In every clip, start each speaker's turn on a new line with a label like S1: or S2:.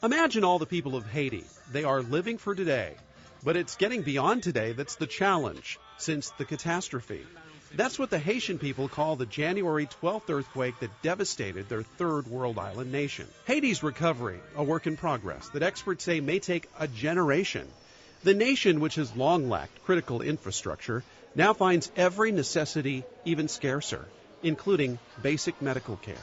S1: Imagine all the people of Haiti. They are living for today. But it's getting beyond today that's the challenge, since the catastrophe. That's what the Haitian people call the January 12th earthquake that devastated their third world island nation. Haiti's recovery, a work in progress that experts say may take a generation. The nation, which has long lacked critical infrastructure, now finds every necessity even scarcer, including basic medical care.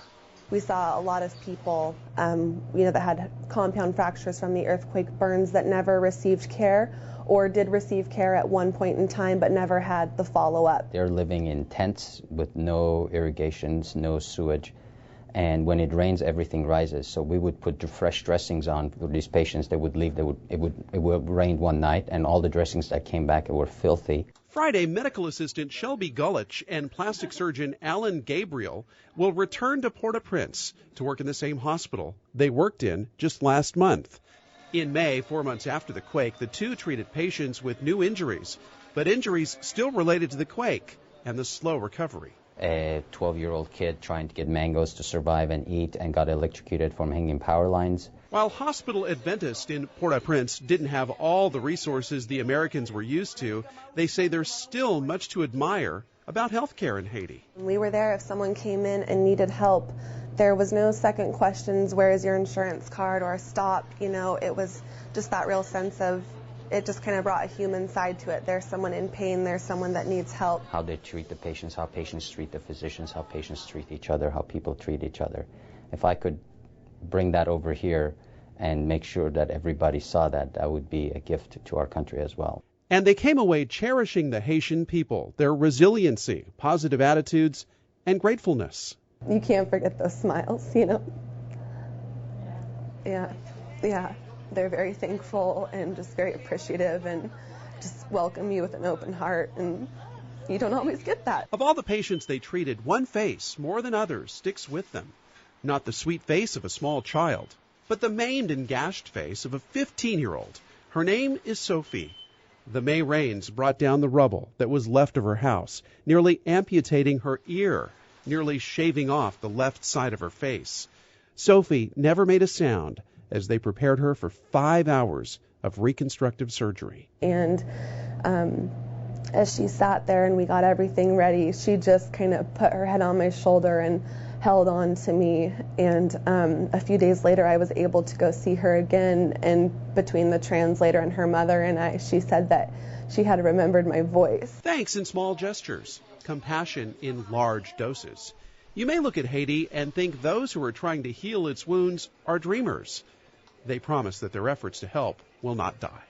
S2: We saw a lot of people, that had compound fractures from the earthquake burns that never received care or did receive care at one point in time but never had the follow-up.
S3: They're living in tents with no irrigations, no sewage, and when it rains, everything rises. So we would put the fresh dressings on for these patients. They would leave. It would rain one night, and all the dressings that came back were filthy.
S1: Friday, medical assistant Shelby Gullich and plastic surgeon Alan Gabriel will return to Port-au-Prince to work in the same hospital they worked in just last month. In May, 4 months after the quake, the two treated patients with new injuries, but injuries still related to the quake and the slow recovery.
S3: A 12-year-old kid trying to get mangoes to survive and eat and got electrocuted from hanging power lines.
S1: While Hospital Adventist in Port-au-Prince didn't have all the resources the Americans were used to, they say there's still much to admire about health care in Haiti.
S2: We were there if someone came in and needed help. There was no second questions, where is your insurance card, or stop. It was just that real sense of, it just kind of brought a human side to it. There's someone in pain, there's someone that needs help.
S3: How they treat the patients, how patients treat the physicians, how patients treat each other, how people treat each other. If I could bring that over here and make sure that everybody saw that, that would be a gift to our country as well.
S1: And they came away cherishing the Haitian people, their resiliency, positive attitudes, and gratefulness.
S2: You can't forget those smiles, Yeah. They're very thankful and just very appreciative and just welcome you with an open heart, and you don't always get that.
S1: Of all the patients they treated, one face, more than others, sticks with them. Not the sweet face of a small child, but the maimed and gashed face of a 15-year-old. Her name is Sophie. The May rains brought down the rubble that was left of her house, nearly amputating her ear, nearly shaving off the left side of her face. Sophie never made a sound as they prepared her for 5 hours of reconstructive surgery.
S2: And as she sat there and we got everything ready, she just kind of put her head on my shoulder and held on to me. And a few days later, I was able to go see her again. And between the translator and her mother and I, she said that she had remembered my voice.
S1: Thanks in small gestures, compassion in large doses. You may look at Haiti and think those who are trying to heal its wounds are dreamers. They promise that their efforts to help will not die.